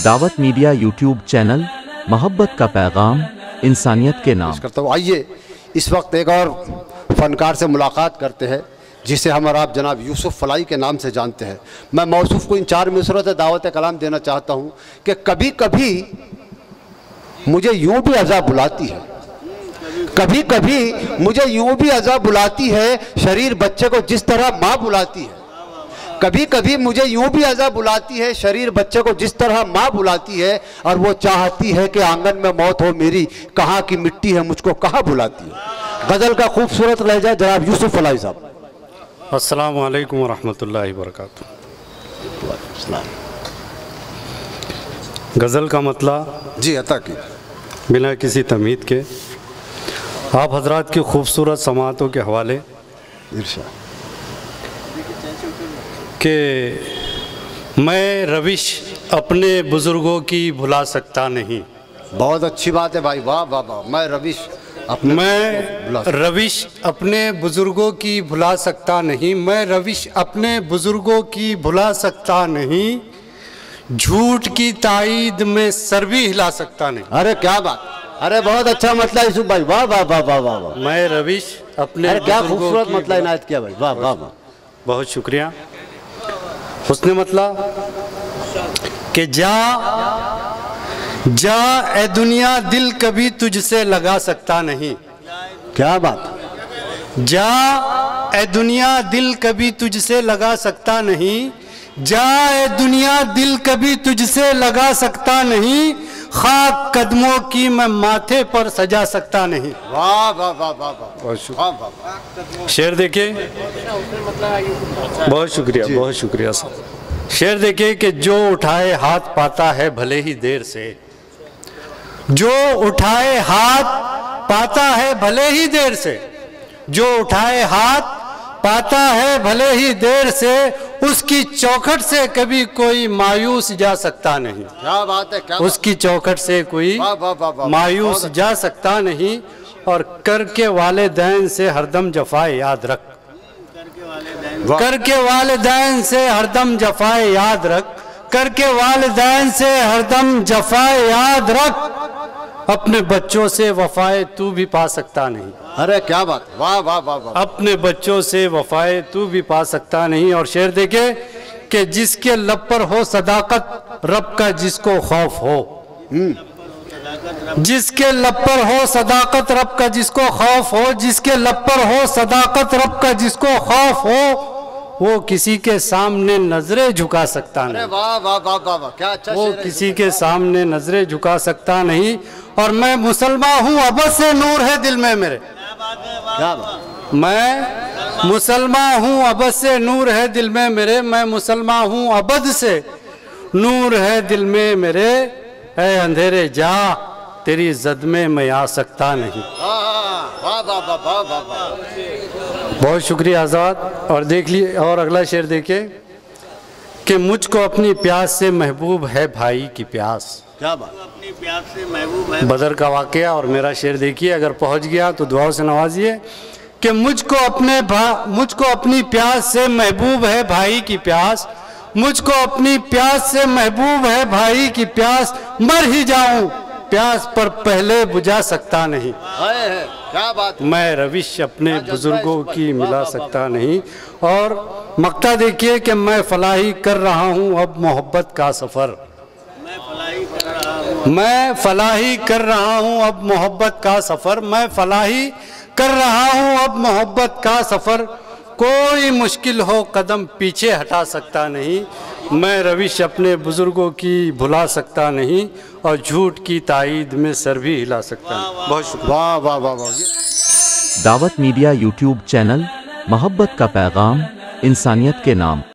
दावत media YouTube channel, मोहब्बत का पैगाम, इंसानियत के नाम। करता हूँ। आइए इस वक्त एक और फनकार से मुलाकात करते हैं जिसे हम और आप जनाब यूसुफ फलाई के नाम से जानते हैं। मैं मौसूफ को इन 4 मिसरों से दावत कलाम देना चाहता हूँ कि कभी कभी मुझे यूँ भी अज़ा बुलाती है, कभी कभी मुझे यूँ भी अज़ा बुलाती है, शरीर बच्चे को जिस तरह माँ बुलाती है। कभी कभी मुझे यूँ भी अज़ा बुलाती है, शरीर बच्चे को जिस तरह माँ बुलाती है। और वो चाहती है कि आंगन में मौत हो मेरी, कहाँ की मिट्टी है मुझको कहाँ बुलाती है। गज़ल का खूबसूरत लहजा जनाब यूसुफ फलाई साहब। अस्सलामु अलैकुम वरहमतुल्लाहि वबरकातुहू। गज़ल का मतला जी अता की बिना किसी तमीद के आप हजरात की खूबसूरत समातों के हवाले कि मैं रविश अपने बुज़ुर्गों की भुला सकता नहीं। बहुत अच्छी बात है भाई, वाह वाह वाह। मैं रविश अपने बुज़ुर्गों की भुला सकता नहीं, मैं रविश अपने बुज़ुर्गों की भुला सकता नहीं, झूठ की ताईद में सर भी हिला सकता नहीं। अरे क्या बात, अरे बहुत अच्छा मतलब यूसुफ भाई, वाह वाह वाह वाह वाह वाह। मैं रविश अपने क्या खूबसूरत मतलब इनायत किया भाई, वाह वाह वाह। बहुत शुक्रिया। उसने मतलब कि जा ए दुनिया दिल कभी तुझसे लगा सकता नहीं। क्या बात। जा ए दुनिया दिल कभी तुझसे लगा सकता नहीं, जा ए दुनिया दिल कभी तुझसे लगा सकता नहीं, खाक कदमों की मैं माथे पर सजा सकता नहीं। वाह वाह वाह वाह वाह। शेर देखिए, बहुत शुक्रिया, बहुत शुक्रिया साहब। शेर देखिए कि जो उठाए हाथ पाता है भले ही देर से, जो उठाए हाथ पाता है भले ही देर से, जो उठाए हाथ पाता है भले ही देर से, उसकी चौखट से कभी कोई मायूस जा सकता नहीं। क्या बात है, क्या उसकी चौखट से कोई मायूस जा सकता नहीं। और करके वालिदैन से हरदम जफाए याद रख, करके वालिदैन से हरदम जफाए याद रख, करके वालिदैन से हरदम जफाए याद रख, अपने बच्चों से वफाए तू भी पा सकता नहीं। अरे क्या बात, वाह वाह वाह वाह। अपने बच्चों से वफाए तू भी पा सकता नहीं। और शेर देखे कि जिसके लब पर हो सदाकत रब का जिसको खौफ हो, जिसके लब पर हो सदाकत रब का जिसको खौफ हो, जिसके लब पर हो सदाकत रब का जिसको खौफ हो, वो किसी के सामने नजरें झुका सकता नहीं। वाह वाह वाह वाह, क्या अच्छा। वो किसी के सामने नजरें झुका सकता नहीं। और मैं मुसलमान हूँ अबद से नूर है दिल में मेरे। क्या बात। मैं मुसलमान हूँ अबद से नूर है दिल में मेरे, मैं मुसलमान हूँ अबद से नूर है दिल में मेरे, ऐ अंधेरे जा तेरी जद में मैं आ सकता नहीं। बहुत शुक्रिया आज़ाद। और देख लिए, और अगला शेर देखे कि मुझको अपनी प्यास से महबूब है भाई की प्यास। क्या बात। अपनी प्यास से महबूब है बदर का वाकया। और मेरा शेर देखिए, अगर पहुंच गया तो दुआओं से नवाजिए कि मुझको अपनी प्यास से महबूब है भाई की प्यास, मुझको अपनी प्यास से महबूब है भाई की प्यास, मर ही जाऊं प्यास पर पहले बुझा सकता नहीं। क्या बात। मैं रविश अपने बुजुर्गों की मिला सकता नहीं। और मक्ता देखिए कि मैं फलाही कर रहा हूँ अब मोहब्बत का सफ़र, मैं फलाही कर रहा हूँ अब मोहब्बत का सफ़र, मैं फलाही कर रहा हूँ अब मोहब्बत का सफ़र, कोई मुश्किल हो कदम पीछे हटा सकता नहीं, मैं रविश अपने बुजुर्गों की भुला सकता नहीं, और झूठ की ताईद में सर भी हिला सकता नहीं। बहुत शुक्रिया। वाह वाह वाह वाह। दावत मीडिया यूट्यूब चैनल, मोहब्बत का पैगाम, इंसानियत के नाम।